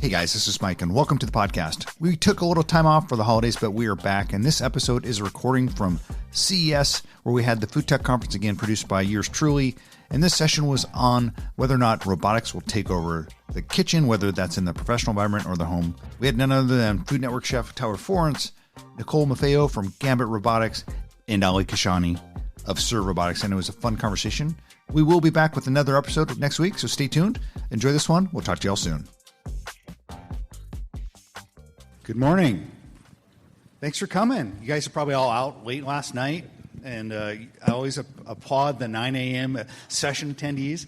Hey guys, this is Mike, and welcome to the podcast. We took a little time off for the holidays, but we are back, and this episode is a recording from CES, where we had the Food Tech Conference again, produced by yours truly. And this session was on whether or not robotics will take over the kitchen, whether that's in the professional environment or the home. We had none other than Food Network chef Tyler Florence, Nicole Maffeo from Gambit Robotics, and Ali Kashani of Serve Robotics, and it was a fun conversation. We will be back with another episode next week, so stay tuned. Enjoy this one. We'll talk to y'all soon. Good morning. Thanks for coming. You guys are probably all out late last night, and I always applaud the 9 a.m. session attendees.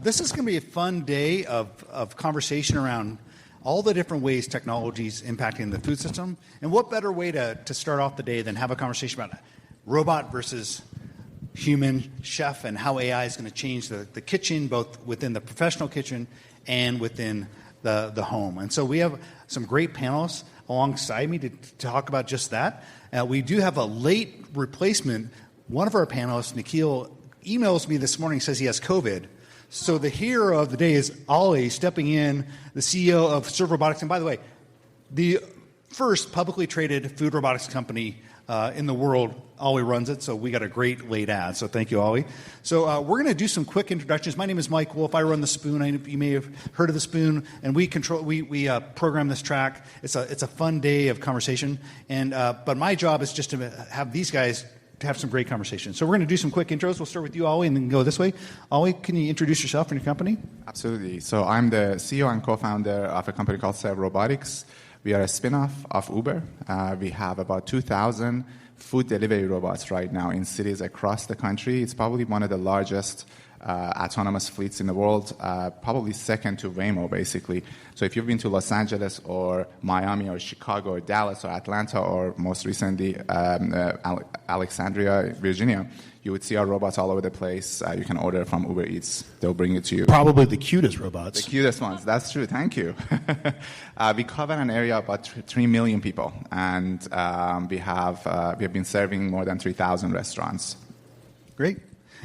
This is going to be a fun day of conversation around all the different ways technology is impacting the food system. And what better way to start off the day than have a conversation about robot versus human chef and how AI is going to change the kitchen, both within the professional kitchen and within the home. And so we have some great panelists alongside me to talk about just that. We do have a late replacement. One of our panelists, Nikhil, emails me this morning, says he has COVID. So the hero of the day is Ali, stepping in, the CEO of Serve Robotics. And by the way, the first publicly traded food robotics company in the world. Ali runs it, so we got a great late ad. So thank you, Ali. So we're going to do some quick introductions. My name is Mike Wolf. I run the Spoon. You may have heard of the Spoon, and we program this track. It's a fun day of conversation, and but my job is just to have these guys to have some great conversation. So we're going to do some quick intros. We'll start with you, Ali, and then go this way. Ali, can you introduce yourself and your company? Absolutely. So I'm the CEO and co-founder of a company called Serve Robotics. We are a spin-off of Uber. We have about 2,000 food delivery robots right now in cities across the country. It's probably one of the largest autonomous fleets in the world, probably second to Waymo, basically. So if you've been to Los Angeles or Miami or Chicago or Dallas or Atlanta or most recently Alexandria, Virginia, you would see our robots all over the place. You can order from Uber Eats. They'll bring it to you. Probably the cutest robots. The cutest ones. That's true. Thank you. We cover an area of about 3 million people, and we have been serving more than 3,000 restaurants. Great.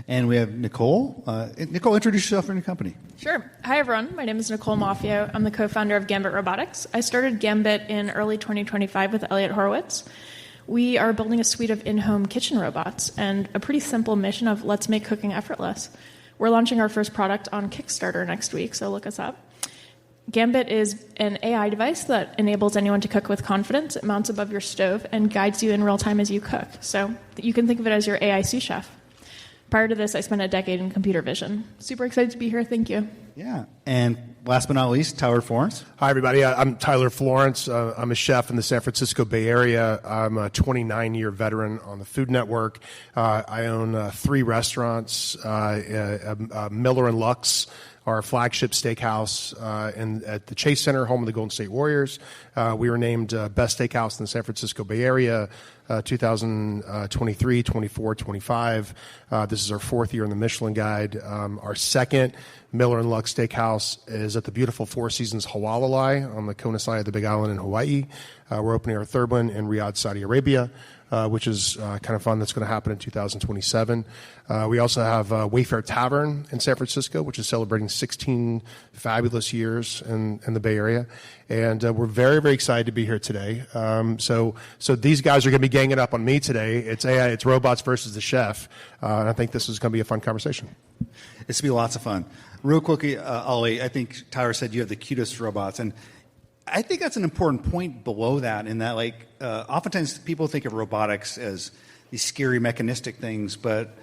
And we have Nicole. Nicole, introduce yourself and your company. Sure. Hi, everyone. My name is Nicole Maffeo. I'm the co-founder of Gambit Robotics. I started Gambit in early 2025 with Elliot Horowitz. We are building a suite of in-home kitchen robots and a pretty simple mission of let's make cooking effortless. We're launching our first product on Kickstarter next week, so look us up. Gambit is an AI device that enables anyone to cook with confidence. It mounts above your stove and guides you in real time as you cook. So you can think of it as your AI sous chef. Prior to this, I spent a decade in computer vision. Super excited to be here. Thank you. Yeah. And last but not least, Tyler Florence. Hi, everybody. I'm Tyler Florence. I'm a chef in the San Francisco Bay Area. I'm a 29-year veteran on the Food Network. I own 3 restaurants, Miller and Lux, our flagship steakhouse at the Chase Center, home of the Golden State Warriors. We were named Best Steakhouse in the San Francisco Bay Area 2023, 24, 25. This is our 4th year in the Michelin Guide. Our second Miller and Lux Steakhouse is at the beautiful Four Seasons Hawalalai on the Kona side of the Big Island in Hawaii. We're opening our 3rd one in Riyadh, Saudi Arabia, which is kind of fun. That's going to happen in 2027. We also have Wayfare Tavern in San Francisco, which is celebrating 16 fabulous years in the Bay Area. And we're very, very excited to be here today. So these guys are going to be ganging up on me today. It's AI, it's robots versus the chef. And I think this is going to be a fun conversation. It's going to be lots of fun. Real quickly, Ali, I think Tyler said you have the cutest robots. And I think that's an important point below that, in that, like, oftentimes people think of robotics as these scary mechanistic things, but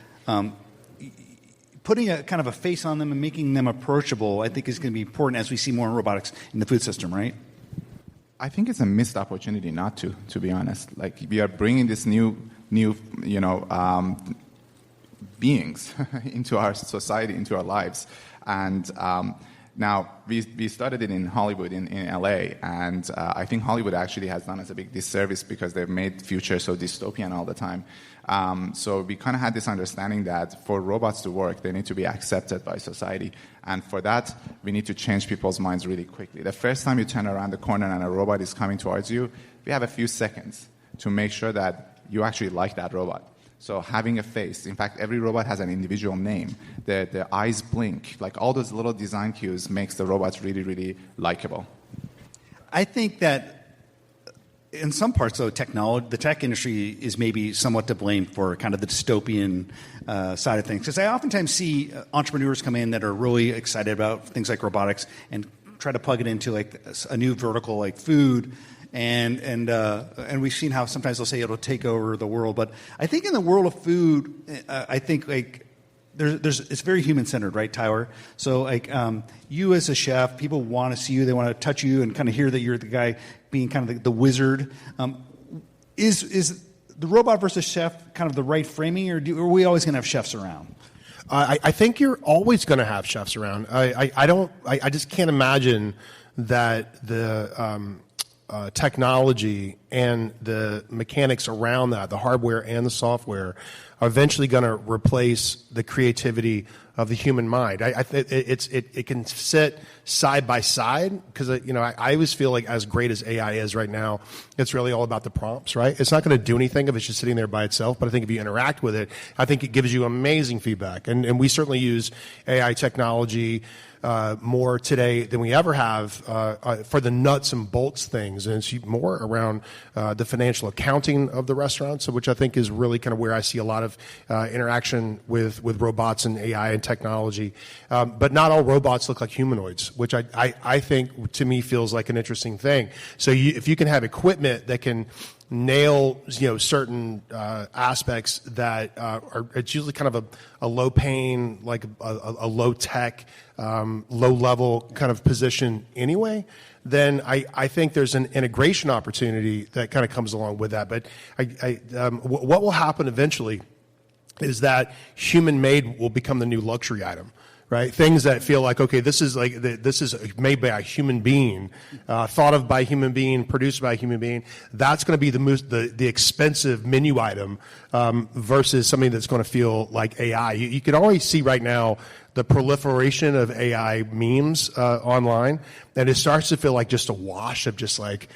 putting a kind of a face on them and making them approachable, I think, is going to be important as we see more robotics in the food system, right? I think it's a missed opportunity not to be honest. Like, we are bringing this new beings into our society, into our lives, and now, we started it in Hollywood, in LA, and I think Hollywood actually has done us a big disservice because they've made future so dystopian all the time. So we kind of had this understanding that for robots to work, they need to be accepted by society. And for that, we need to change people's minds really quickly. The first time you turn around the corner and a robot is coming towards you, we have a few seconds to make sure that you actually like that robot. So having a face, in fact, every robot has an individual name. The eyes blink, like all those little design cues makes the robots really, really likable. I think that in some parts, though, the tech industry is maybe somewhat to blame for kind of the dystopian side of things. Because I oftentimes see entrepreneurs come in that are really excited about things like robotics and try to plug it into like a new vertical like food. And we've seen how sometimes they'll say it'll take over the world. But I think in the world of food, I think like it's very human-centered, right, Tyler? So like you as a chef, people want to see you, they want to touch you and kind of hear that you're the guy being kind of the wizard. Is the robot versus chef kind of the right framing, or are we always going to have chefs around? I think you're always going to have chefs around. I just can't imagine that the technology and the mechanics around that, the hardware and the software, are eventually going to replace the creativity of the human mind. It can sit side by side because I always feel like as great as AI is right now, it's really all about the prompts, right? It's not going to do anything if it's just sitting there by itself. But I think if you interact with it, I think it gives you amazing feedback. And we certainly use AI technology more today than we ever have for the nuts and bolts things, and it's more around the financial accounting of the restaurant, so which I think is really kind of where I see a lot of interaction with robots and AI and technology. But not all robots look like humanoids, which I think to me feels like an interesting thing. So if you can have equipment that can nail certain aspects that are, it's usually kind of a low pain, like a low tech, low level kind of position anyway, then I think there's an integration opportunity that kind of comes along with that. But what will happen eventually is that human made will become the new luxury item. Right, things that feel like, okay, this is made by a human being, thought of by a human being, produced by a human being. That's going to be the expensive menu item versus something that's going to feel like AI. You can already see right now the proliferation of AI memes online, and it starts to feel like just a wash of just like,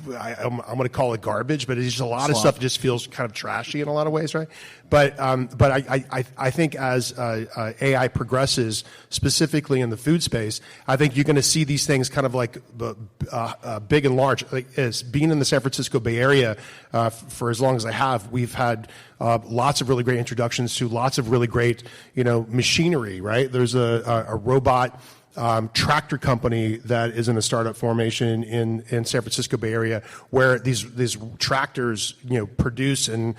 I'm going to call it garbage, but it's just a lot of stuff just feels kind of trashy in a lot of ways, right? But I think as AI progresses, specifically in the food space, I think you're going to see these things kind of like big and large. Like, as being in the San Francisco Bay Area for as long as I have, we've had lots of really great introductions to lots of really great machinery, right? There's a robot tractor company that is in a startup formation in San Francisco Bay Area, where these tractors produce and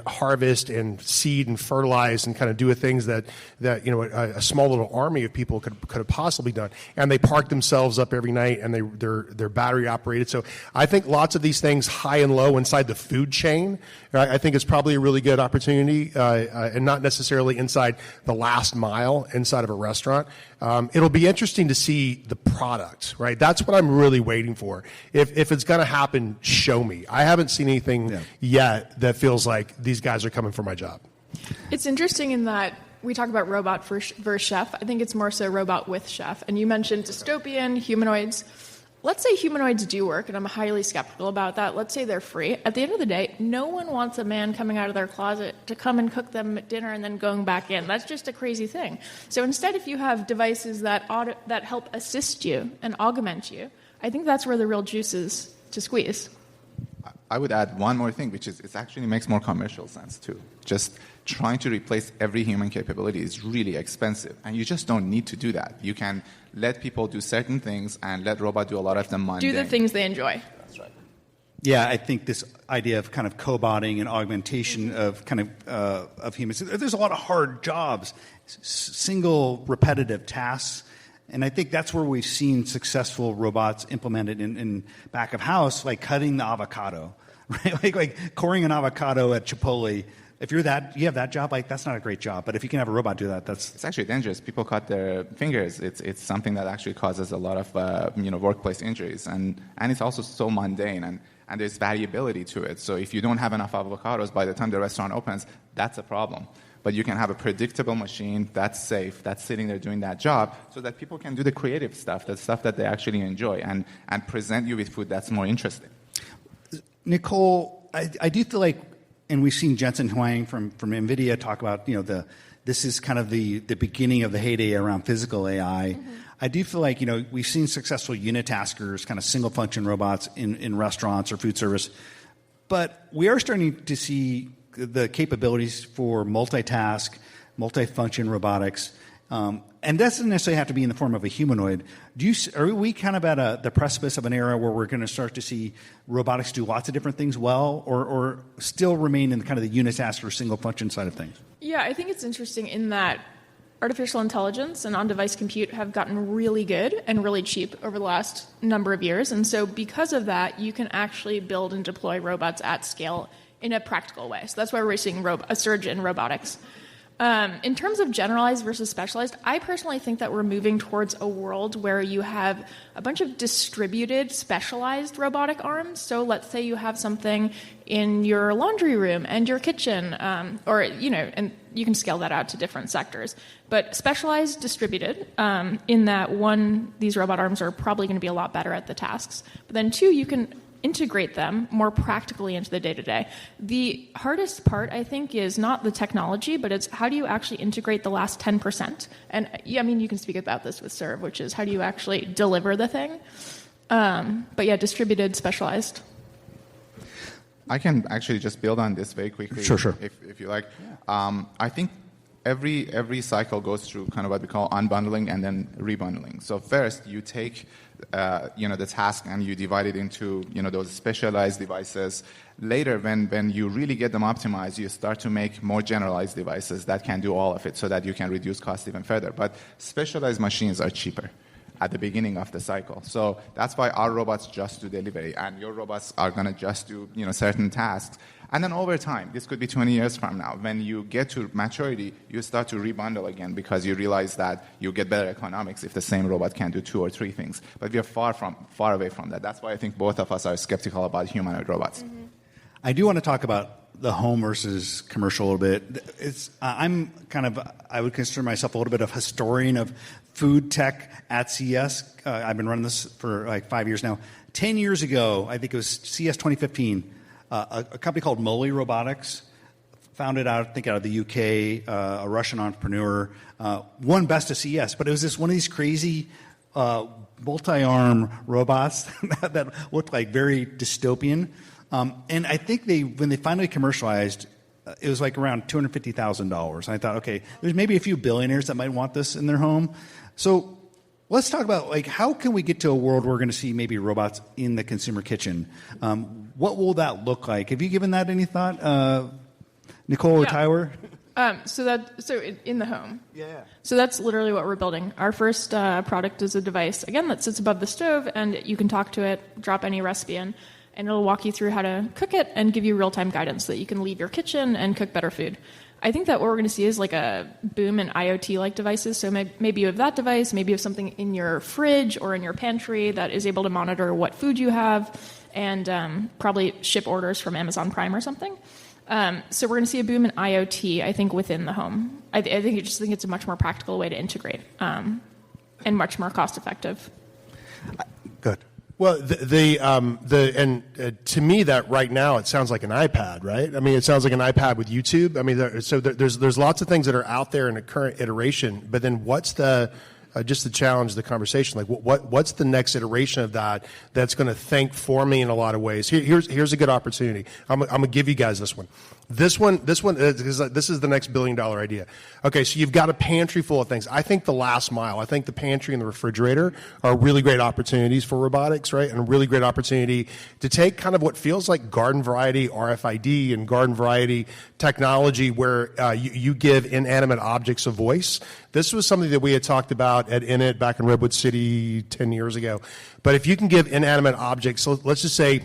harvest and seed and fertilize and kind of do things that a small little army of people could have possibly done. And they park themselves up every night, and they're battery operated. So I think lots of these things, high and low inside the food chain, right, I think is probably a really good opportunity, and not necessarily inside the last mile inside of a restaurant. It'll be interesting to see the product, right? That's what I'm really waiting for. If it's going to happen, show me. I haven't seen anything yet that feels like these guys are coming for my job. It's interesting in that we talk about robot versus chef. I think it's more so robot with chef. And you mentioned dystopian, humanoids. Let's say humanoids do work, and I'm highly skeptical about that. Let's say they're free. At the end of the day, no one wants a man coming out of their closet to come and cook them dinner and then going back in. That's just a crazy thing. So instead, if you have devices that help assist you and augment you, I think that's where the real juice is to squeeze. I would add one more thing, which is it actually makes more commercial sense too. Just trying to replace every human capability is really expensive, and you just don't need to do that. You can let people do certain things and let robots do a lot of the mundane. Do the things they enjoy. That's right. Yeah, I think this idea of kind of cobotting and augmentation of kind of humans. There's a lot of hard jobs, single repetitive tasks. And I think that's where we've seen successful robots implemented in back of house, like cutting the avocado, right? Like coring an avocado at Chipotle. If you have that job, like that's not a great job. But if you can have a robot do that, it's actually dangerous. People cut their fingers. It's something that actually causes a lot of workplace injuries, and it's also so mundane, and there's variability to it. So if you don't have enough avocados by the time the restaurant opens, that's a problem. But you can have a predictable machine that's safe, that's sitting there doing that job, so that people can do the creative stuff, the stuff that they actually enjoy, and present you with food that's more interesting. Nicole, I do feel like, and we've seen Jensen Huang from NVIDIA talk about the this is kind of the beginning of the heyday around physical AI. I do feel like, we've seen successful unitaskers, kind of single function robots in restaurants or food service, but we are starting to see the capabilities for multitask, multifunction robotics, and doesn't necessarily have to be in the form of a humanoid. Are we kind of at the precipice of an era where we're going to start to see robotics do lots of different things well, or still remain in kind of the unitasker single function side of things? Yeah, I think it's interesting in that artificial intelligence and on-device compute have gotten really good and really cheap over the last number of years. And so because of that, you can actually build and deploy robots at scale in a practical way. So that's why we're seeing a surge in robotics. In terms of generalized versus specialized, I personally think that we're moving towards a world where you have a bunch of distributed, specialized robotic arms. So let's say you have something in your laundry room and your kitchen, and you can scale that out to different sectors. But specialized, distributed, in that one, these robot arms are probably going to be a lot better at the tasks. But then two, you can integrate them more practically into the day-to-day. The hardest part, I think, is not the technology, but it's how do you actually integrate the last 10%? And you can speak about this with Serve, which is how do you actually deliver the thing? But yeah, distributed, specialized. I can actually just build on this very quickly, Sure. if you like. I think every cycle goes through kind of what we call unbundling and then rebundling. So first, you take the task and you divide it into those specialized devices. Later, when you really get them optimized, you start to make more generalized devices that can do all of it, so that you can reduce cost even further. But specialized machines are cheaper at the beginning of the cycle. So that's why our robots just do delivery, and your robots are going to just do certain tasks. And then over time, this could be 20 years from now, when you get to maturity, you start to rebundle again because you realize that you get better economics if the same robot can do 2 or 3 things. But we are far away from that. That's why I think both of us are skeptical about humanoid robots. Mm-hmm. I do want to talk about the home versus commercial a little bit. I would consider myself a little bit of historian of food tech at CES. I've been running this for like 5 years now. 10 years ago, I think it was CES 2015, a company called Moley Robotics, founded out of the UK, a Russian entrepreneur, won Best of CES. But it was one of these crazy multi-arm robots that looked like very dystopian. And I think when they finally commercialized, it was like around $250,000. And I thought, okay, there's maybe a few billionaires that might want this in their home. So let's talk about how can we get to a world where we're going to see maybe robots in the consumer kitchen? What will that look like? Have you given that any thought, Nicole or Tyler? So in the home. Yeah. So that's literally what we're building. Our first product is a device, again, that sits above the stove, and you can talk to it, drop any recipe in, and it'll walk you through how to cook it and give you real-time guidance so that you can leave your kitchen and cook better food. I think that what we're going to see is like a boom in IoT-like devices. So maybe you have that device, maybe you have something in your fridge or in your pantry that is able to monitor what food you have and probably ship orders from Amazon Prime or something. So we're going to see a boom in IoT, I think, within the home. I think it's a much more practical way to integrate and much more cost-effective. Good. Well, to me, that right now it sounds like an iPad, right? I mean, it sounds like an iPad with YouTube. I mean, there's lots of things that are out there in a current iteration, but then what's just to challenge the conversation, like what's the next iteration of that's going to think for me in a lot of ways? Here's a good opportunity. I'm gonna give you guys this one. This is the next $1 billion idea. Okay, so you've got a pantry full of things. I think the last mile, I think the pantry and the refrigerator are really great opportunities for robotics, right? And a really great opportunity to take kind of what feels like garden variety RFID and garden variety technology where you give inanimate objects a voice. This was something that we had talked about at Init back in Redwood City 10 years ago. But if you can give inanimate objects, so let's just say,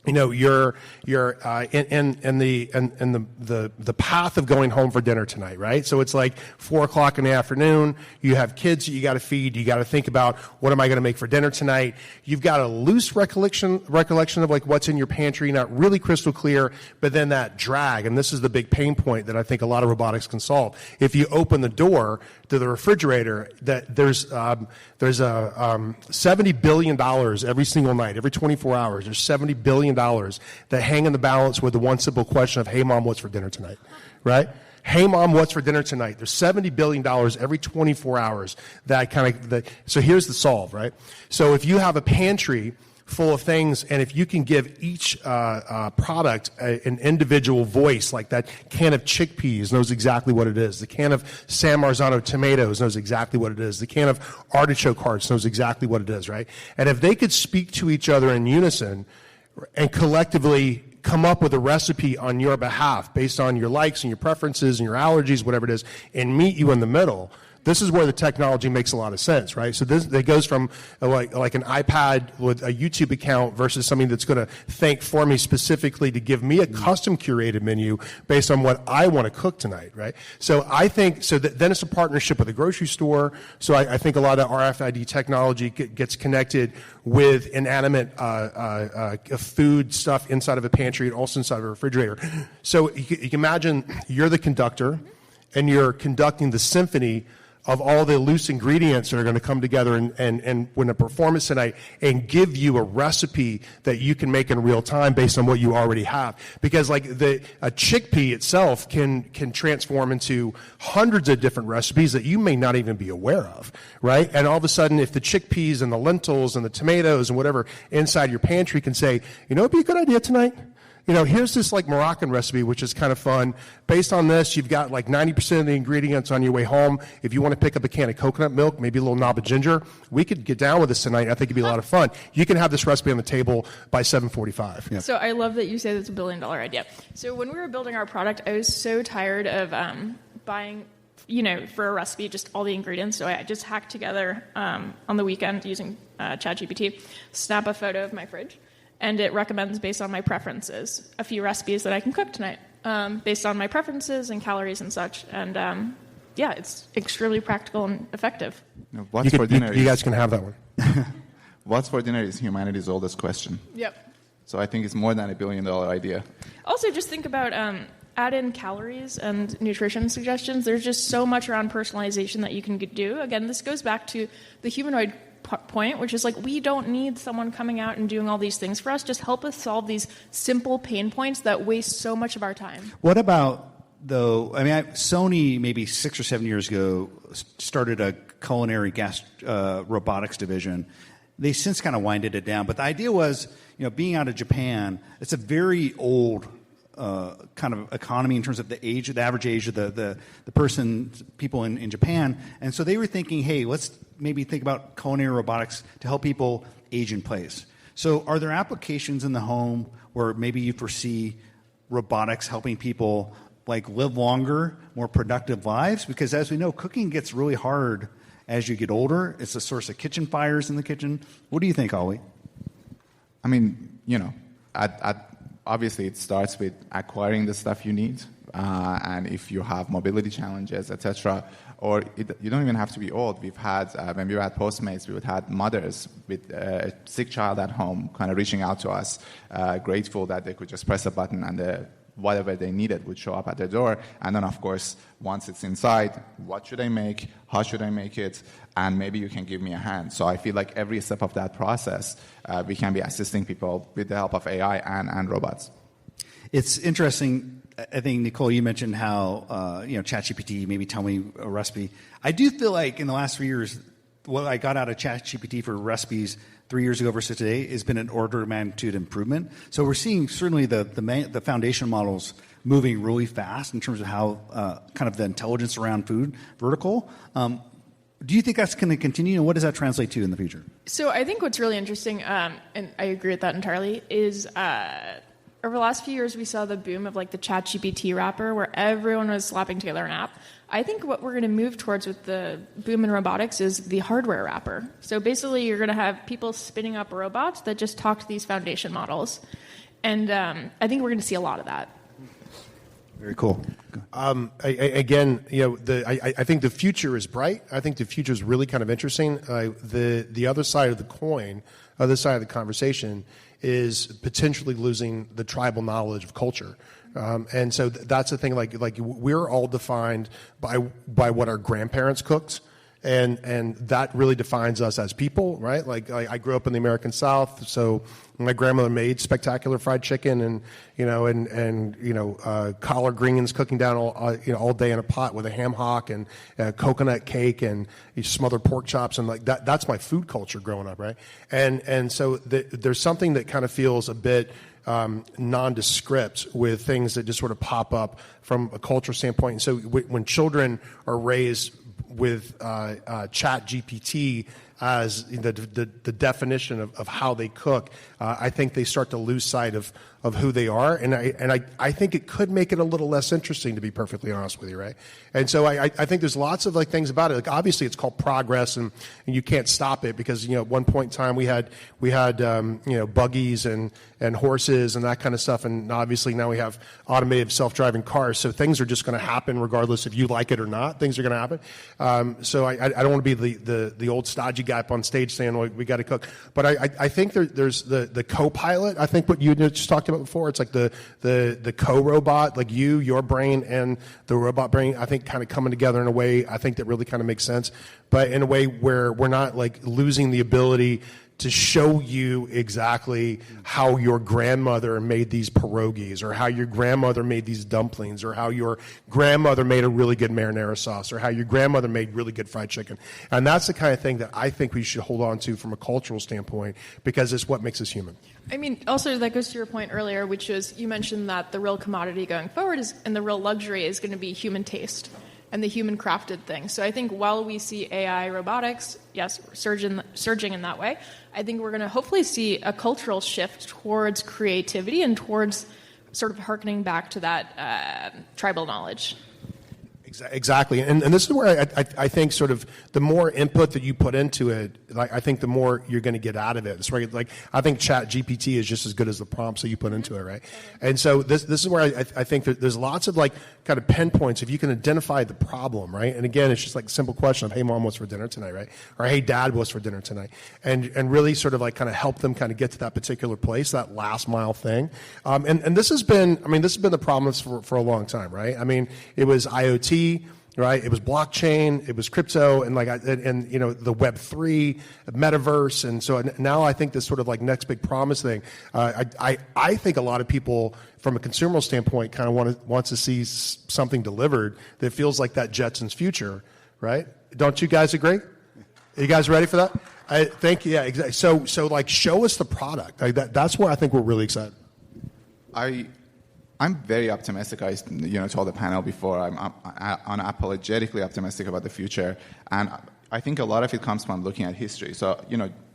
you're in the path of going home for dinner tonight, right? So it's like 4:00 in the afternoon. You have kids that you got to feed. You got to think about what am I going to make for dinner tonight. You've got a loose recollection of like what's in your pantry, not really crystal clear. But then that drag, and this is the big pain point that I think a lot of robotics can solve. If you open the door to the refrigerator, that there's $70 billion every single night, every 24 hours. There's $70 billion that hang in the balance with the one simple question of, hey, Mom, what's for dinner tonight, right? Hey, Mom, what's for dinner tonight? There's $70 billion every 24 hours. So here's the solve, right? So if you have a pantry full of things, and if you can give each product an individual voice, like that can of chickpeas knows exactly what it is, the can of San Marzano tomatoes knows exactly what it is, the can of artichoke hearts knows exactly what it is, right? And if they could speak to each other in unison and collectively come up with a recipe on your behalf based on your likes and your preferences and your allergies, whatever it is, and meet you in the middle, this is where the technology makes a lot of sense, right? So it goes from like an iPad with a YouTube account versus something that's going to think for me specifically to give me a custom curated menu based on what I want to cook tonight, right? So I think, then it's a partnership with a grocery store. So I think a lot of RFID technology gets connected with inanimate food stuff inside of a pantry and also inside of a refrigerator. So you can imagine you're the conductor and you're conducting the symphony of all the loose ingredients that are going to come together and win a performance tonight and give you a recipe that you can make in real time based on what you already have. Because like a chickpea itself can transform into hundreds of different recipes that you may not even be aware of, right? And all of a sudden, if the chickpeas and the lentils and the tomatoes and whatever inside your pantry can say, you know, it'd be a good idea tonight. You know, here's this like Moroccan recipe, which is kind of fun. Based on this, you've got like 90% of the ingredients on your way home. If you want to pick up a can of coconut milk, maybe a little knob of ginger, we could get down with this tonight. I think it'd be a lot of fun. You can have this recipe on the table by 7:45. Yeah. So I love that you say that's $1 billion idea. So when we were building our product, I was so tired of buying, you know, for a recipe, just all the ingredients. So I just hacked together on the weekend using ChatGPT, snap a photo of my fridge, and it recommends based on my preferences a few recipes that I can cook tonight based on my preferences and calories and such. And yeah, it's extremely practical and effective. What's for dinner? You guys can have that one. What's for dinner is humanity's oldest question. Yep. So I think it's more than $1 billion idea. Also, just think about add in calories and nutrition suggestions. There's just so much around personalization that you can do. Again, this goes back to the humanoid point, which is like, we don't need someone coming out and doing all these things for us. Just help us solve these simple pain points that waste so much of our time. What about, though, I mean, Sony maybe 6 or 7 years ago started a culinary robotics division. They since kind of winded it down. But the idea was, you know, being out of Japan, it's a very old kind of economy in terms of the average age of the people in Japan. And so they were thinking, hey, let's maybe think about culinary robotics to help people age in place. So are there applications in the home where maybe you foresee robotics helping people like live longer, more productive lives? Because as we know, cooking gets really hard as you get older. It's a source of kitchen fires in the kitchen. What do you think, Ali? I mean, you know, obviously it starts with acquiring the stuff you need. And if you have mobility challenges, etc., or you don't even have to be old. We've had, when we were at Postmates, we would have mothers with a sick child at home kind of reaching out to us, grateful that they could just press a button and whatever they needed would show up at their door. And then, of course, once it's inside, what should I make? How should I make it? And maybe you can give me a hand. So I feel like every step of that process, we can be assisting people with the help of AI and robots. It's interesting. I think, Nicole, you mentioned how, ChatGPT, maybe tell me a recipe. I do feel like in the last 3 years, what I got out of ChatGPT for recipes 3 years ago versus today has been an order of magnitude improvement. So we're seeing certainly the foundation models moving really fast in terms of how kind of the intelligence around food vertical. Do you think that's going to continue, and what does that translate to in the future? So I think what's really interesting, and I agree with that entirely, is over the last few years, we saw the boom of like the ChatGPT wrapper where everyone was slapping together an app. I think what we're going to move towards with the boom in robotics is the hardware wrapper. So basically, you're going to have people spinning up robots that just talk to these foundation models. And I think we're going to see a lot of that. Very cool. I think the future is bright. I think the future is really kind of interesting. The other side of the coin, other side of the conversation, is potentially losing the tribal knowledge of culture. And so that's the thing, like we're all defined by what our grandparents cooked and that really defines us as people, right? Like I grew up in the American South, so my grandmother made spectacular fried chicken and collard greens cooking down all day in a pot with a ham hock and coconut cake and smothered pork chops, and like that's my food culture growing up, right? And so there's something that kind of feels a bit nondescript with things that just sort of pop up from a cultural standpoint. And so when children are raised with Chat GPT as the definition of how they cook, I think they start to lose sight of who they are, and I think it could make it a little less interesting, to be perfectly honest with you, right? And so I think there's lots of like things about it. Like obviously it's called progress, and you can't stop it because at one point in time we had buggies and horses and that kind of stuff, and obviously now we have automated self-driving cars. So things are just going to happen regardless if you like it or not. Things are going to happen. So I don't want to be the old stodgy guy up on stage saying, well, we got to cook. But I think there's the co-pilot. I think what you just talked about before, it's like the co-robot, like your brain and the robot brain, I think kind of coming together in a way I think that really kind of makes sense, but in a way where we're not like losing the ability to show you exactly how your grandmother made these pierogies, or how your grandmother made these dumplings, or how your grandmother made a really good marinara sauce, or how your grandmother made really good fried chicken. And that's the kind of thing that I think we should hold on to from a cultural standpoint, because it's what makes us human. I mean, also that goes to your point earlier, which is you mentioned that the real commodity going forward and the real luxury is going to be human taste and the human crafted thing. So I think while we see AI robotics, yes, surging in that way, I think we're going to hopefully see a cultural shift towards creativity and towards sort of hearkening back to that tribal knowledge. Exactly, and this is where I think sort of the more input that you put into it, like I think the more you're going to get out of it. It's right, like I think Chat GPT is just as good as the prompts that you put into it, right? And so this is where I think that there's lots of like kind of pinpoints if you can identify the problem, right? And again, it's just like a simple question of, hey mom, what's for dinner tonight, right? Or hey dad, what's for dinner tonight? And really sort of like kind of help them kind of get to that particular place, that last mile thing. And this has been the problem for a long time, right? I mean, it was IoT. Right, it was blockchain, it was crypto, and the Web3, metaverse, and so now I think this sort of like next big promise thing. I think a lot of people, from a consumer standpoint, kind of wants to see something delivered that feels like that Jetsons future, right? Don't you guys agree? Are you guys ready for that? I think yeah, exactly. So like show us the product. Like that's where I think we're really excited. I'm very optimistic. I told the panel before, I'm unapologetically optimistic about the future. And I think a lot of it comes from looking at history. So,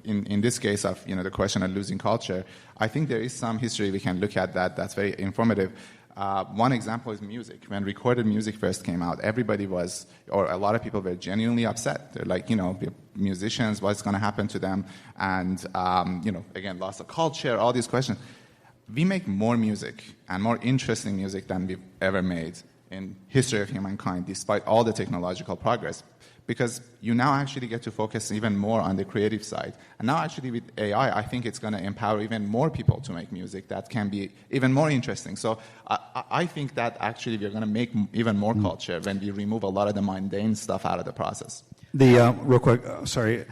in this case of, the question of losing culture, I think there is some history we can look at that's very informative. One example is music. When recorded music first came out, everybody was, or a lot of people were genuinely upset. They're like, musicians, what's going to happen to them? And, again, loss of culture, all these questions. We make more music and more interesting music than we've ever made in history of humankind, despite all the technological progress, because you now actually get to focus even more on the creative side. And now actually with AI, I think it's going to empower even more people to make music that can be even more interesting. So I think that actually we're going to make even more culture when we remove a lot of the mundane stuff out of the process. Real quick, sorry,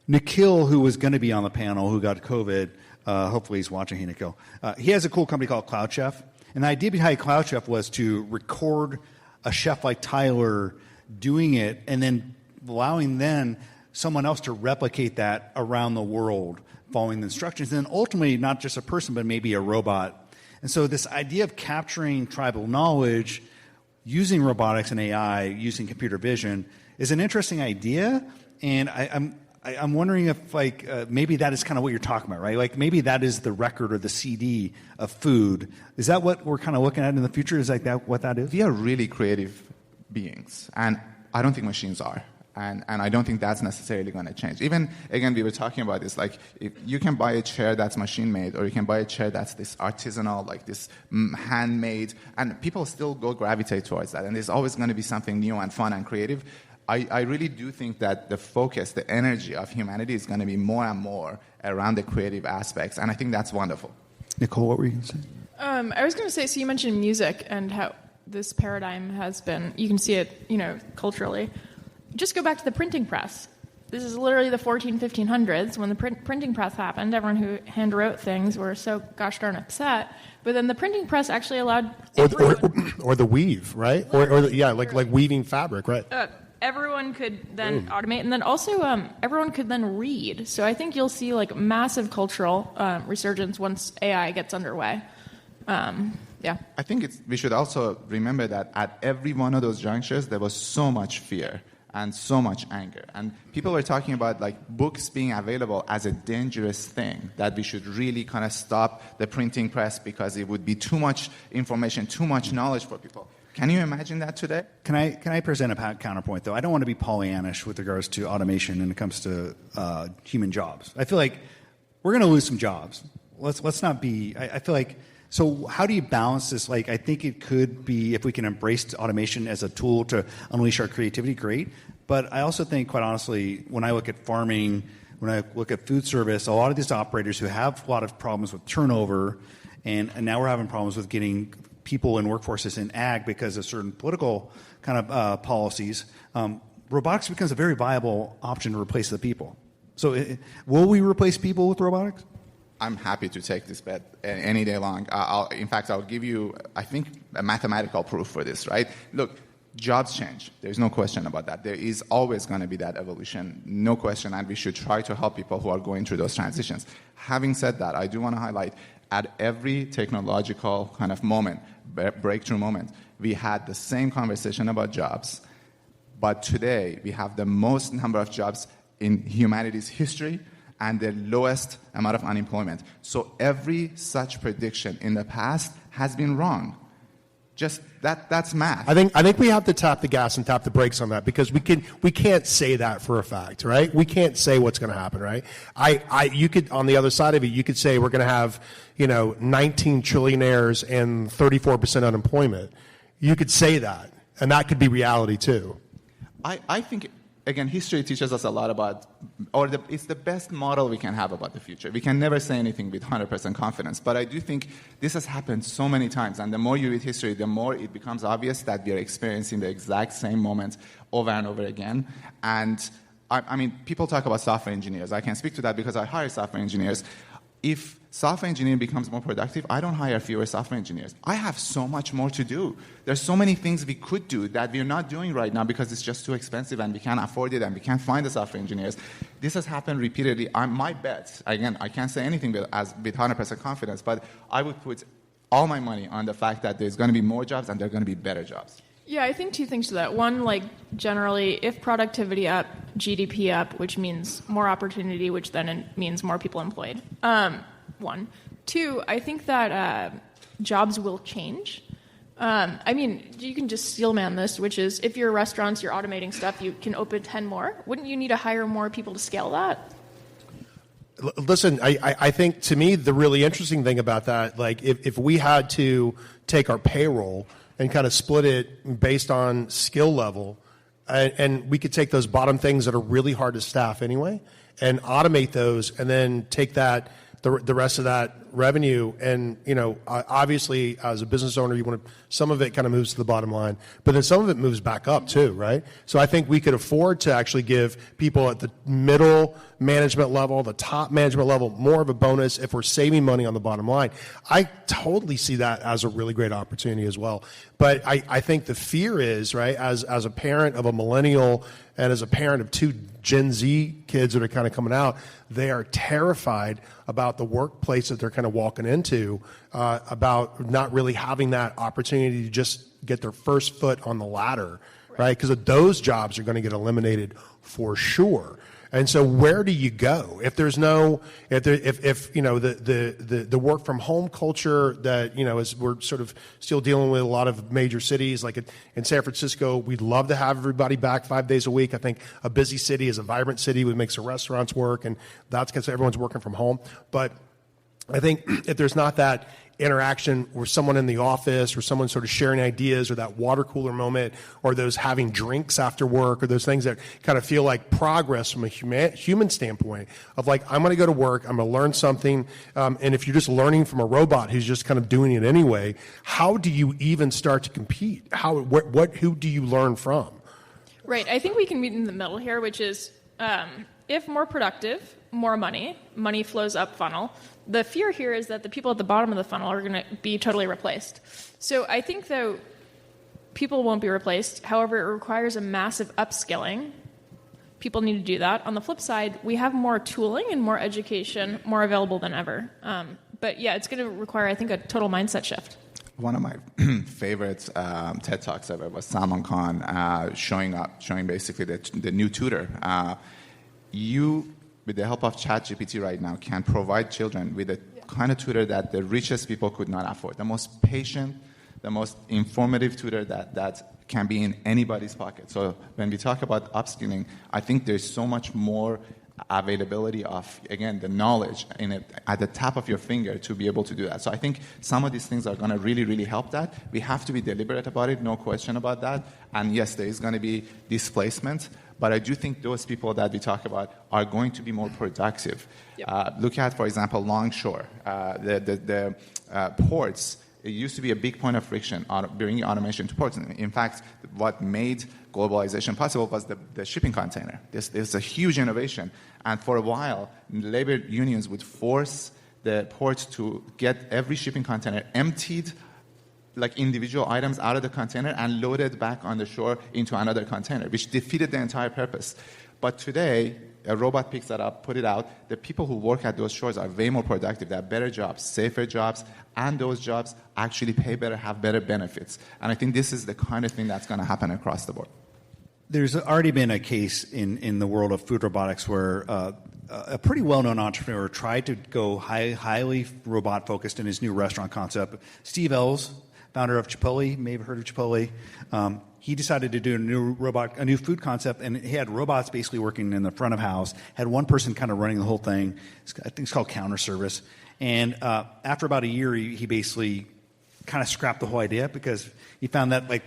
Nikhil, who was going to be on the panel, who got COVID, hopefully he's watching. Hey, Nikhil. He has a cool company called Cloud Chef. And the idea behind Cloud Chef was to record a chef like Tyler doing it and then allowing someone else to replicate that around the world, following the instructions. And then ultimately, not just a person, but maybe a robot. And so this idea of capturing tribal knowledge using robotics and AI, using computer vision, is an interesting idea. And I'm wondering if maybe that is kind of what you're talking about, right? Like maybe that is the record or the CD of food. Is that what we're kind of looking at in the future? Is like that what that is? We are really creative beings, and I don't think machines are. And I don't think that's necessarily going to change. Even, again, we were talking about this, like if you can buy a chair that's machine-made, or you can buy a chair that's this artisanal, like this handmade, and people still gravitate towards that. And there's always going to be something new and fun and creative. I really do think that the focus, the energy of humanity is going to be more and more around the creative aspects, and I think that's wonderful. Nicole, what were you going to say? I was going to say, so you mentioned music and how this paradigm has been, you can see it, culturally. just go back to the printing press. This is literally the 1500s when the printing press happened. Everyone who hand wrote things were so gosh darn upset. But then the printing press actually allowed or the weave, right? Like weaving fabric, right? Everyone could then automate, and then also everyone could then read. So I think you'll see like massive cultural resurgence once AI gets underway. Yeah. I think we should also remember that at every one of those junctures, there was so much fear and so much anger. And people were talking about like books being available as a dangerous thing, that we should really kind of stop the printing press because it would be too much information, too much knowledge for people. Can you imagine that today? Can I present a counterpoint, though? I don't want to be Pollyannish with regards to automation when it comes to human jobs. I feel like we're going to lose some jobs. Let's not be. I feel like. So how do you balance this? Like, I think it could be, if we can embrace automation as a tool to unleash our creativity, great. But I also think, quite honestly, when I look at farming, when I look at food service, a lot of these operators who have a lot of problems with turnover, and now we're having problems with getting people in workforces in ag because of certain political kind of policies, robotics becomes a very viable option to replace the people. So will we replace people with robotics? I'm happy to take this bet any day long. In fact, I'll give you, I think, a mathematical proof for this, right? Look, jobs change. There's no question about that. There is always going to be that evolution, no question, and we should try to help people who are going through those transitions. Having said that, I do want to highlight, at every technological kind of moment, breakthrough moment, we had the same conversation about jobs, but today we have the most number of jobs in humanity's history and the lowest amount of unemployment. So every such prediction in the past has been wrong. Just that's math. I think we have to tap the gas and tap the brakes on that, because we can't say that for a fact, right? We can't say what's going to happen, right? You could, on the other side of it, you could say we're going to have 19 trillionaires and 34% unemployment. You could say that, and that could be reality too. I think, again, history teaches us a lot about, it's the best model we can have about the future. We can never say anything with 100% confidence, but I do think this has happened so many times, and the more you read history, the more it becomes obvious that we are experiencing the exact same moment over and over again. And I mean, people talk about software engineers. I can speak to that because I hire software engineers. If software engineering becomes more productive, I don't hire fewer software engineers. I have so much more to do. There's so many things we could do that we're not doing right now because it's just too expensive and we can't afford it and we can't find the software engineers. This has happened repeatedly. My bet, again, I can't say anything with 100% confidence, but I would put all my money on the fact that there's going to be more jobs and there are going to be better jobs. Yeah, I think two things to that. One, like generally, if productivity up, GDP up, which means more opportunity, which then means more people employed. One. Two, I think that jobs will change. I mean, you can just steelman this, which is if you're restaurants, you're automating stuff, you can open 10 more. Wouldn't you need to hire more people to scale that? Listen, I think, to me, the really interesting thing about that, like if we had to take our payroll and kind of split it based on skill level, and we could take those bottom things that are really hard to staff anyway and automate those, and then take that the rest of that revenue, and obviously as a business owner, you want to, some of it kind of moves to the bottom line, but then some of it moves back up too, right? So I think we could afford to actually give people at the middle management level, the top management level, more of a bonus if we're saving money on the bottom line. I totally see that as a really great opportunity as well. But I think the fear is, right, as a parent of a millennial and as a parent of two Gen Z kids that are kind of coming out, they are terrified about the workplace that they're kind of walking into, about not really having that opportunity to just get their first foot on the ladder, right? Because those jobs are going to get eliminated for sure. And so where do you go if there's no, if the work from home culture that, as we're sort of still dealing with a lot of major cities, like in San Francisco, we'd love to have everybody back 5 days a week. I think a busy city is a vibrant city, which makes the restaurants work, and that's because everyone's working from home. But I think if there's not that interaction with someone in the office, or someone sort of sharing ideas, or that water cooler moment, or those having drinks after work, or those things that kind of feel like progress from a human standpoint of like, I'm going to go to work, I'm going to learn something, and if you're just learning from a robot who's just kind of doing it anyway, how do you even start to compete? Who do you learn from? Right. I think we can meet in the middle here, which is if more productive, more money. Money flows up funnel. The fear here is that the people at the bottom of the funnel are going to be totally replaced. So I think, though, people won't be replaced. However, it requires a massive upskilling. People need to do that. On the flip side, we have more tooling and more education more available than ever. But yeah, it's going to require, I think, a total mindset shift. One of my favorite TED Talks ever was Salman Khan showing basically the new tutor. You, with the help of ChatGPT right now, can provide children with a kind of tutor that the richest people could not afford. The most patient, the most informative tutor that can be in anybody's pocket. So when we talk about upskilling, I think there's so much more availability of, again, the knowledge in it at the tap of your finger to be able to do that. So I think some of these things are going to really, really help that. We have to be deliberate about it, no question about that. And yes, there is going to be displacement, but I do think those people that we talk about are going to be more productive. Yep. Look at, for example, longshore. The ports, it used to be a big point of friction, bringing automation to ports. In fact, what made globalization possible was the shipping container. This is a huge innovation. And for a while, labor unions would force the ports to get every shipping container emptied, like individual items out of the container and loaded back on the shore into another container, which defeated the entire purpose. But today, a robot picks that up, put it out. The people who work at those shores are way more productive. They have better jobs, safer jobs, and those jobs actually pay better, have better benefits. And I think this is the kind of thing that's going to happen across the board. There's already been a case in the world of food robotics where a pretty well-known entrepreneur tried to go highly robot-focused in his new restaurant concept. Steve Ells, founder of Chipotle, you may have heard of Chipotle. He decided to do a new food concept, and he had robots basically working in the front of house, had one person kind of running the whole thing. I think it's called counter service. And after about a year, he basically kind of scrapped the whole idea because he found that, like,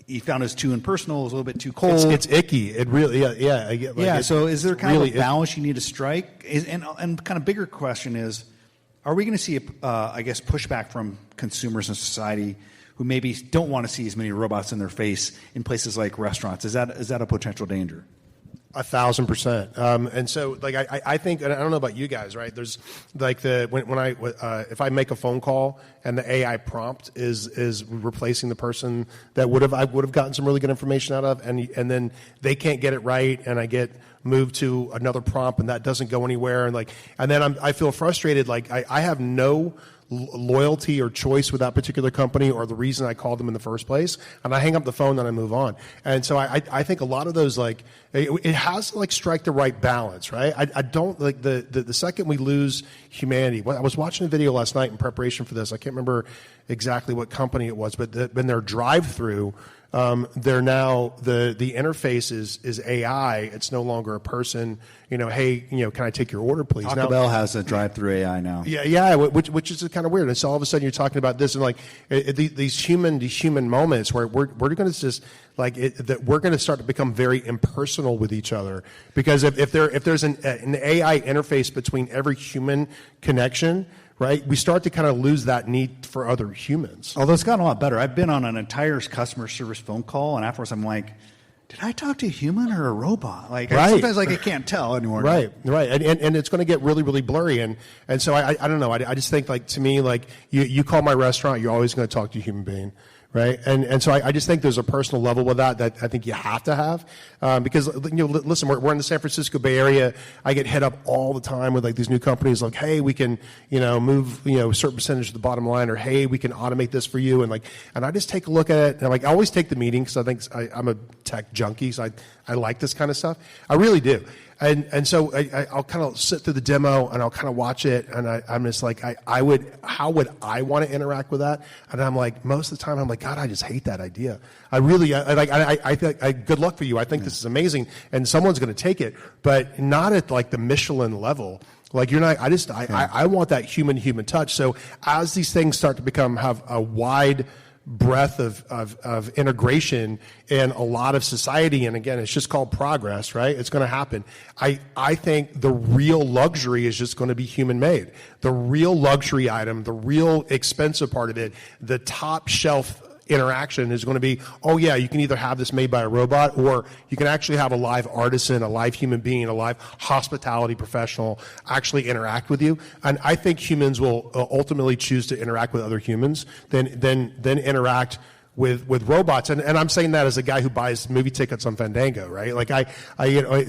he found it was too impersonal, it was a little bit too cold. It's icky. It really, So is there kind of a balance you need to strike? And kind of bigger question is, are we going to see, pushback from consumers in society who maybe don't want to see as many robots in their face in places like restaurants? Is that a potential danger? 1,000%. And so, like, I think, and I don't know about you guys, right? There's like if I make a phone call and the AI prompt is replacing the person that I would have gotten some really good information out of, and then they can't get it right, and I get moved to another prompt and that doesn't go anywhere, and then I feel frustrated. Like I have no loyalty or choice with that particular company or the reason I called them in the first place, and I hang up the phone and I move on. And so I think a lot of those, like, it has to, like, strike the right balance, right? I don't like the second we lose humanity. I was watching a video last night in preparation for this. I can't remember exactly what company it was, but in their drive-through, they're now the interface is AI. It's no longer a person. Hey, can I take your order, please? Taco Bell has a drive-through AI now. Yeah, which is kind of weird. And so all of a sudden you're talking about this, and like these human moments where we're going to just that we're going to start to become very impersonal with each other, because if there's an AI interface between every human connection, right, we start to kind of lose that need for other humans. Although it's gotten a lot better. I've been on an entire customer service phone call, and afterwards I'm like, did I talk to a human or a robot? Like, right. Sometimes I can't tell anymore. Right. And it's going to get really, really blurry. And so I don't know. I just think, like, to me, like, you call my restaurant, you're always going to talk to a human being. Right, and so I just think there's a personal level with that I think you have to have, because listen, we're in the San Francisco Bay Area. I get hit up all the time with, like, these new companies, like, hey, we can move a certain percentage of the bottom line, or hey, we can automate this for you, and I just take a look at it, and I always take the meeting because I think I'm a tech junkie, so I like this kind of stuff. I really do. And so I'll kind of sit through the demo and I'll kind of watch it, and I'm just like, how would I want to interact with that? And I'm like, most of the time I'm like, God, I just hate that idea. I really, I think, good luck for you. I think this is amazing, and someone's going to take it, but not at, like, the Michelin level. Like, you're not. I want that human touch. So as these things start to have a wide breadth of integration in a lot of society, and again, it's just called progress, right? It's going to happen. I think the real luxury is just going to be human made. The real luxury item, the real expensive part of it, the top shelf interaction is going to be, oh yeah, you can either have this made by a robot, or you can actually have a live artisan, a live human being, a live hospitality professional actually interact with you. And I think humans will ultimately choose to interact with other humans than interact with robots. And I'm saying that as a guy who buys movie tickets on Fandango, right? Like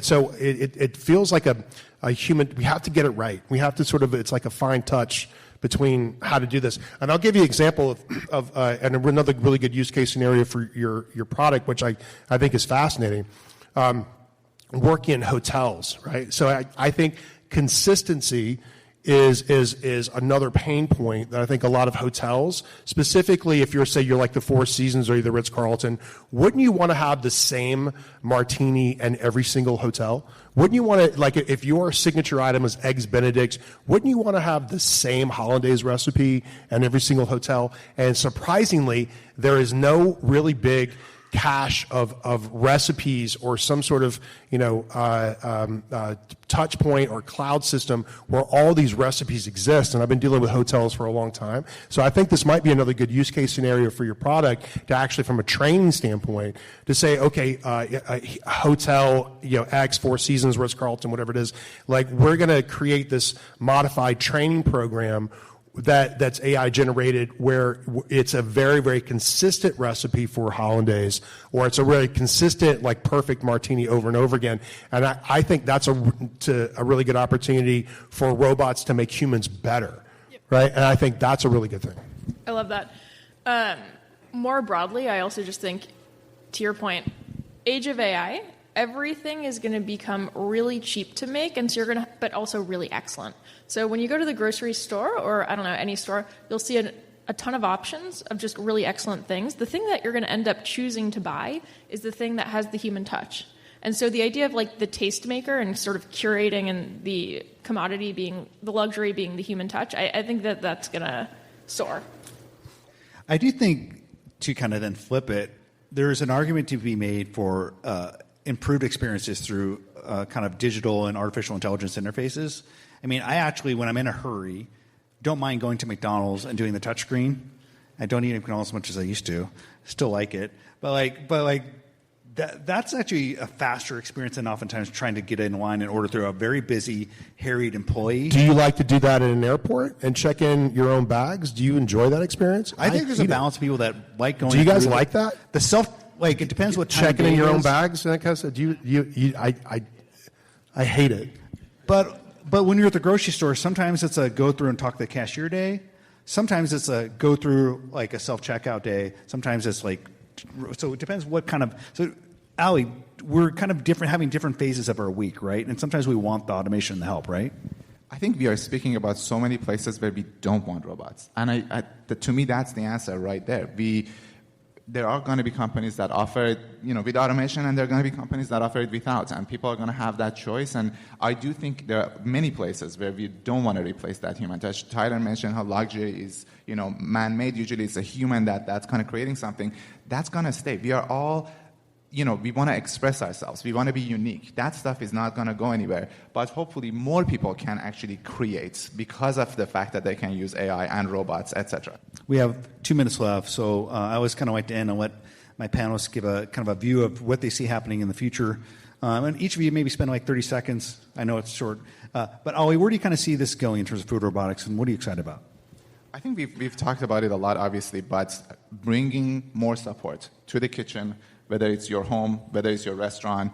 so it feels like a human, we have to get it right. We have to sort of, it's like a fine touch between how to do this. And I'll give you an example of and another really good use case scenario for your product, which I think is fascinating. Working in hotels, right? So I think consistency is another pain point that I think a lot of hotels, specifically if you're like the Four Seasons or the Ritz-Carlton, wouldn't you want to have the same martini in every single hotel? Wouldn't you want to, like, if your signature item is Eggs Benedict, wouldn't you want to have the same hollandaise recipe in every single hotel? And surprisingly, there is no really big cache of recipes or some sort of touch point or cloud system where all these recipes exist. And I've been dealing with hotels for a long time, so I think this might be another good use case scenario for your product to actually, from a training standpoint, to say, okay, hotel X, Four Seasons, Ritz-Carlton, whatever it is, like, we're going to create this modified training program that's AI generated, where it's a very, very consistent recipe for hollandaise, or it's a really consistent, like, perfect martini over and over again. And I think that's a really good opportunity for robots to make humans better, right? And I think that's a really good thing. I love that. More broadly, I also just think, to your point, age of AI, everything is going to become really cheap to make, and so but also really excellent. So when you go to the grocery store, or I don't know, any store, you'll see a ton of options of just really excellent things. The thing that you're going to end up choosing to buy is the thing that has the human touch. And so the idea of, like, the tastemaker and sort of curating, and the commodity being, the luxury being the human touch, I think that's going to soar. I do think, to kind of then flip it, there's an argument to be made for improved experiences through kind of digital and artificial intelligence interfaces. I mean, I actually, when I'm in a hurry, don't mind going to McDonald's and doing the touchscreen. I don't eat McDonald's as much as I used to. Still like it. But that's actually a faster experience than oftentimes trying to get in line and order through a very busy, harried employee. Do you like to do that at an airport and check in your own bags? Do you enjoy that experience? I think there's a balance of people that like going. Do you guys like that? The like, it depends what time checking in your own bags and that kind of stuff. I hate it. But when you're at the grocery store, sometimes it's a go through and talk to the cashier day. Sometimes it's a go through, like, a self-checkout day. Sometimes it's like, so it depends what kind of. So, Ali, we're kind of having different phases of our week, right? And sometimes we want the automation and the help, right? I think we are speaking about so many places where we don't want robots. And to me, that's the answer right there. There are going to be companies that offer it, with automation, and there are going to be companies that offer it without, and people are going to have that choice. And I do think there are many places where we don't want to replace that human touch. Tyler mentioned how luxury is, man-made. Usually it's a human that's kind of creating something. That's going to stay. We are all, we want to express ourselves. We want to be unique. That stuff is not going to go anywhere. But hopefully more people can actually create because of the fact that they can use AI and robots, etc. We have 2 minutes left, so I always kind of like to end and let my panelists give a kind of a view of what they see happening in the future. And each of you maybe spend like 30 seconds. I know it's short. But Ali, where do you kind of see this going in terms of food robotics, and what are you excited about? I think we've talked about it a lot, obviously, but bringing more support to the kitchen, whether it's your home, whether it's your restaurant,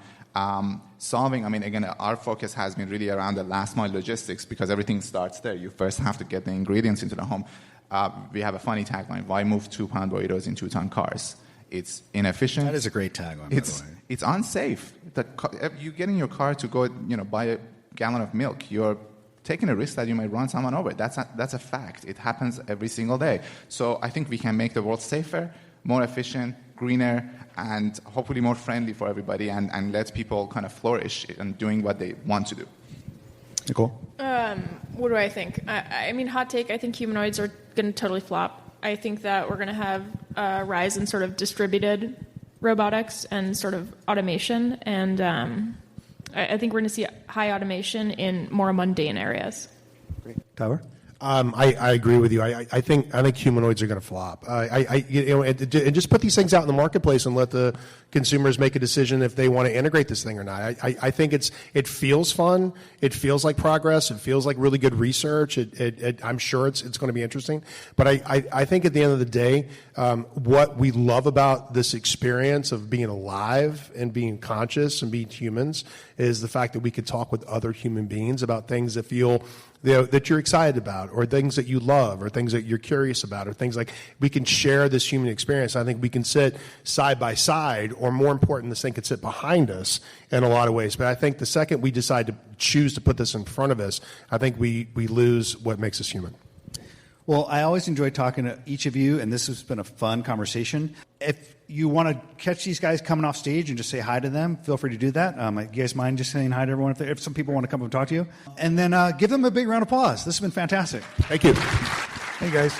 solving, again, our focus has been really around the last mile logistics, because everything starts there. You first have to get the ingredients into the home. We have a funny tagline: why move 2-pound burritos in 2-ton cars? It's inefficient. That is a great tagline, by the way. It's unsafe. You get in your car to go, buy a gallon of milk. You're taking a risk that you might run someone over. That's a fact. It happens every single day. So I think we can make the world safer, more efficient, greener, and hopefully more friendly for everybody, and let people kind of flourish in doing what they want to do. Nicole? What do I think? I mean, hot take, I think humanoids are going to totally flop. I think that we're going to have a rise in sort of distributed robotics and sort of automation, and I think we're going to see high automation in more mundane areas. Great. Tyler? I agree with you. I think humanoids are going to flop. And just put these things out in the marketplace and let the consumers make a decision if they want to integrate this thing or not. I think it feels fun. It feels like progress. It feels like really good research. I'm sure it's going to be interesting. But I think at the end of the day, what we love about this experience of being alive and being conscious and being humans is the fact that we could talk with other human beings about things that feel that you're excited about, or things that you love, or things that you're curious about, or things like we can share this human experience. I think we can sit side by side, or more important, this thing could sit behind us in a lot of ways. But I think the second we decide to choose to put this in front of us, I think we lose what makes us human. Well, I always enjoy talking to each of you, and this has been a fun conversation. If you want to catch these guys coming off stage and just say hi to them, feel free to do that. You guys mind just saying hi to everyone if some people want to come and talk to you? And then give them a big round of applause. This has been fantastic. Thank you. Hey, guys.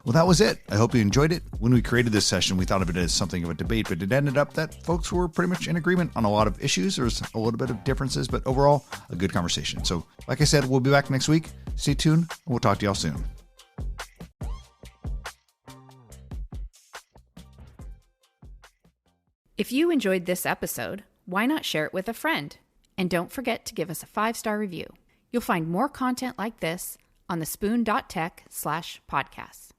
Well, that was it. I hope you enjoyed it. When we created this session, we thought of it as something of a debate, but it ended up that folks were pretty much in agreement on a lot of issues. There was a little bit of differences, but overall, a good conversation. So, like I said, we'll be back next week. Stay tuned, and we'll talk to y'all soon. If you enjoyed this episode, why not share it with a friend? And don't forget to give us a 5-star review. You'll find more content like this on thespoon.tech/podcasts.